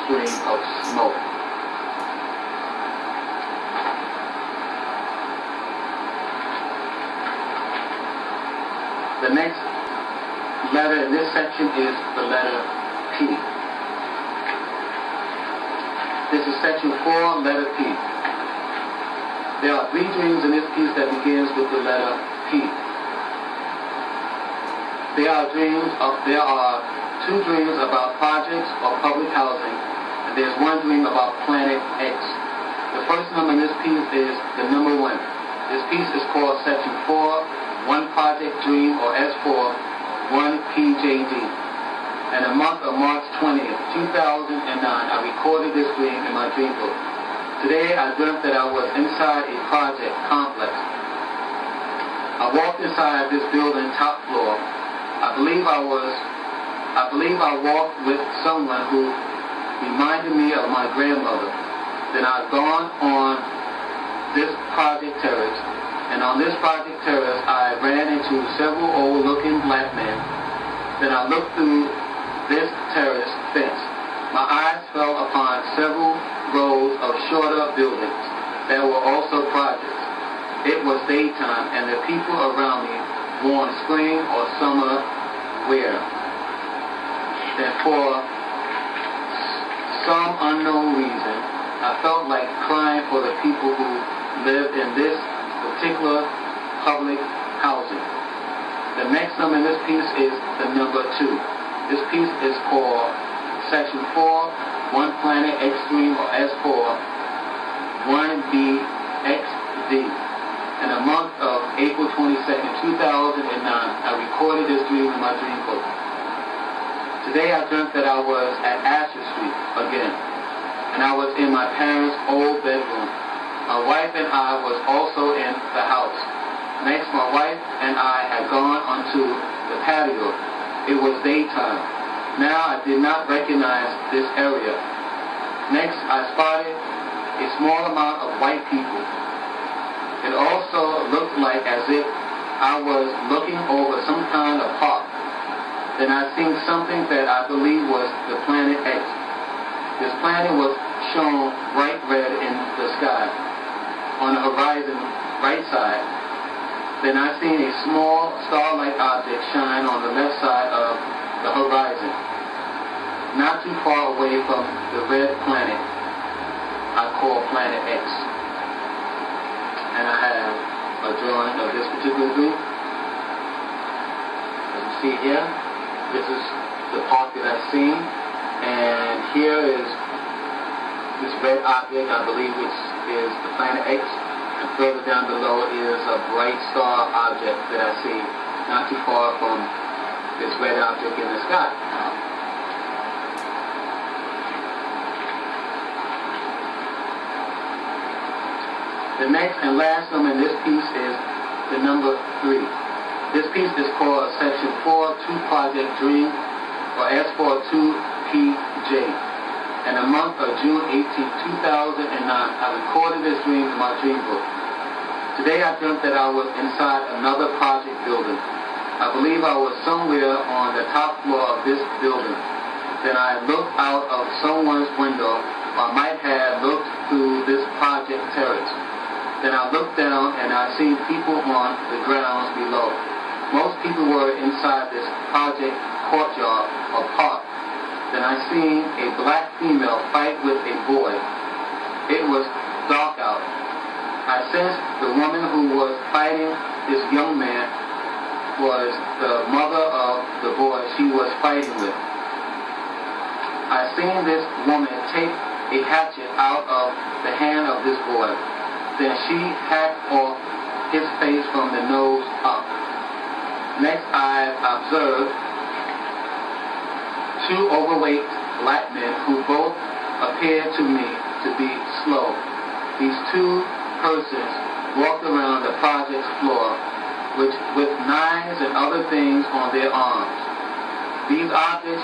stream of smoke. The next letter in this section is the letter P. This is section 4, letter P. There are 3 dreams in this piece that begins with the letter P. There are 2 dreams about projects or public housing, and there's 1 dream about planet X. The first number in this piece is the number 1. This piece is called section 4, 1 project dream, or S4, 1 PJD. And the month of March 20th, 2009, I recorded this dream in my dream book. Today I dreamt that I was inside a project complex. I walked inside this building top floor. I believe I walked with someone who reminded me of my grandmother. Then I've gone on this project terrace, and on this project terrace I ran into several old-looking black men. Then I looked through this terrace fence. My eyes fell upon several rows of shorter buildings that were also projects. It was daytime, and the people around me wore spring or summer wear. And for some unknown reason, I felt like crying for the people who lived in this particular public housing. The next number in this piece is the number 2. This piece is called section 4, 1 planet Extreme, or S4, 1 BXD. In the month of April 22nd, 2009, I recorded this dream in my dream book. Today I dreamt that I was at Asher Street again, and I was in my parents' old bedroom. My wife and I was also in the house. Next, my wife and I had gone onto the patio. It was daytime. Now I did not recognize this area. Next, I spotted a small amount of white people. It also looked like as if I was looking over some kind of park. Then I seen something that I believe was the planet X. This planet was shown bright red in the sky on the horizon right side. Then I seen a small star-like object shine on the left side of the horizon, not too far away from the red planet I call planet X. And I have a drawing of this particular dream. As you see here, this is the part that I've seen. And here is this red object, I believe, which is the planet X. And further down below is a bright star object that I see not too far from this red object in the sky. The next and last number in this piece is the number 3. This piece is called section 4, 2 project dream, or S4, 2 PJ. In the month of June 18, 2009, I recorded this dream in my dream book. Today I dreamt that I was inside another project building. I believe I was somewhere on the top floor of this building. Then I looked out of someone's window, or I might have looked through this project terrace. Then I looked down and I seen people on the grounds below. Most people were inside this project courtyard or park. Then I seen a black female fight with a boy. It was dark out. I sensed the woman who was fighting this young man was the mother of the boy she was fighting with. I seen this woman take a hatchet out of the hand of this boy. Then she hacked off his face from the nose up. Next, I observed 2 overweight black men who both appeared to me to be slow. These 2 persons walked around the project's floor with knives and other things on their arms. These objects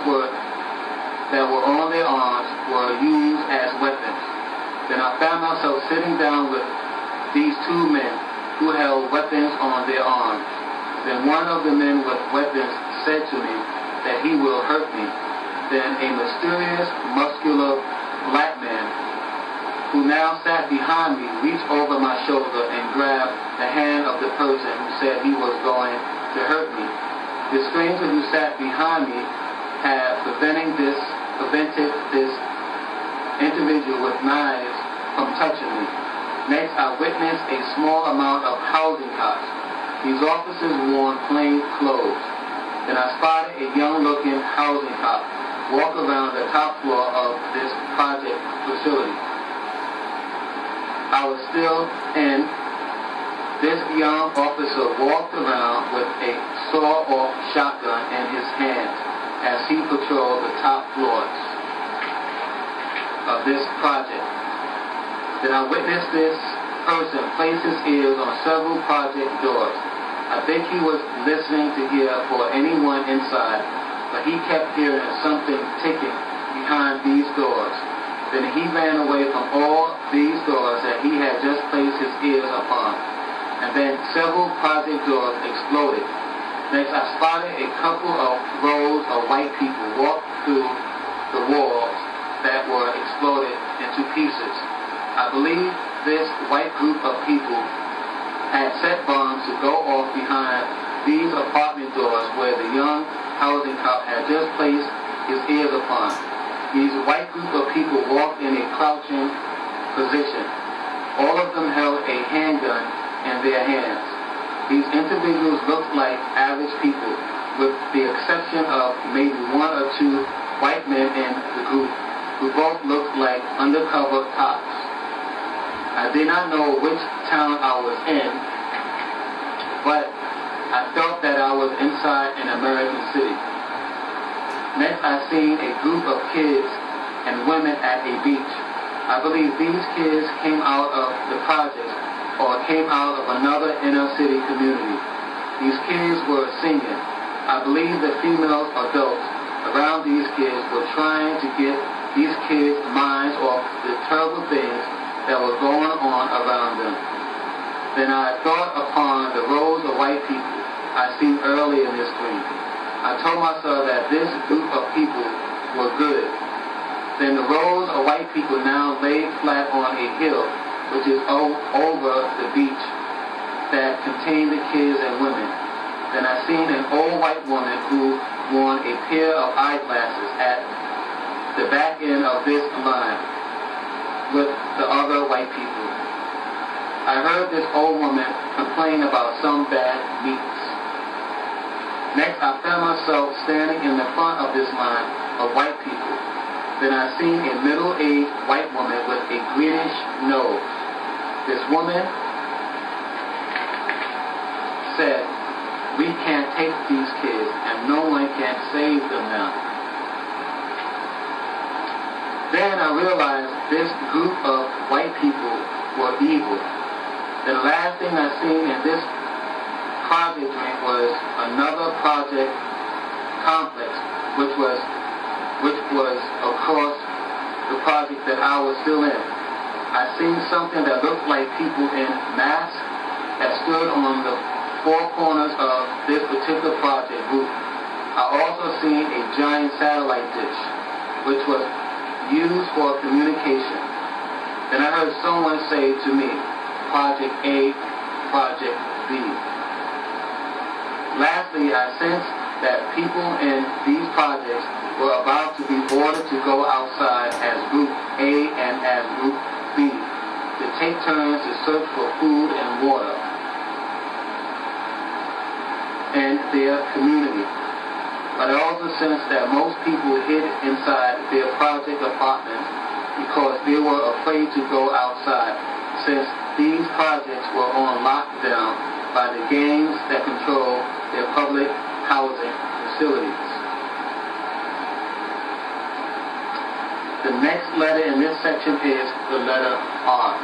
that were on their arms were used as weapons. Then I found myself sitting down with these 2 men who held weapons on their arms. Then one of the men with weapons said to me that he will hurt me. Then a mysterious, muscular now sat behind me reached over my shoulder and grabbed the hand of the person who said he was going to hurt me. The stranger who sat behind me had prevented this individual with knives from touching me. Next, I witnessed a small amount of housing cops. These officers wore plain clothes. Then I spotted a young-looking housing cop walk around the top floor of this project facility. I was still in. This young officer walked around with a saw-off shotgun in his hands as he patrolled the top floors of this project. Then I witnessed this person place his ears on several project doors. I think he was listening to hear for anyone inside, but he kept hearing something ticking behind these doors. Then he ran away from all these doors that he had just placed his ears upon. And then several project doors exploded. Next, I spotted a couple of rows of white people walk through the walls that were exploded into pieces. I believe this white group of people had set bombs to go off behind these apartment doors where the young housing cop had just placed his ears upon. These white group of people walked in a crouching position. All of them held a handgun in their hands. These individuals looked like average people, with the exception of maybe one or two white men in the group who both looked like undercover cops. I did not know which town I was in, but I felt that I was inside an American city. Next, I seen a group of kids and women at a beach. I believe these kids came out of the project or came out of another inner city community. These kids were singing. I believe the female adults around these kids were trying to get these kids' minds off the terrible things that were going on around them. Then I thought upon the rows of white people I seen early in this dream. I told myself that this group of people were good. Then the rows of white people now laid flat on a hill, which is over the beach, that contained the kids and women. Then I seen an old white woman who wore a pair of eyeglasses at the back end of this line with the other white people. I heard this old woman complain about some bad meats. Next, I found myself standing in the front of this line of white people. Then I seen a middle-aged white woman with a greenish nose. This woman said, "We can't take these kids, and no one can save them now." Then I realized this group of white people were evil. The last thing I seen in this project dream was another project complex, which was across the project that I was still in. I seen something that looked like people in masks that stood on the four corners of this particular project group. I also seen a giant satellite dish, which was used for communication. Then I heard someone say to me, Project A, Project B. Lastly, I sensed that people in these projects were about to be ordered to go outside as Group A and as Group B to take turns to search for food and water in their community. But I also sensed that most people hid inside their project apartments because they were afraid to go outside, since these projects were on lockdown by the gangs that control their public housing facilities. The next letter in this section is the letter R.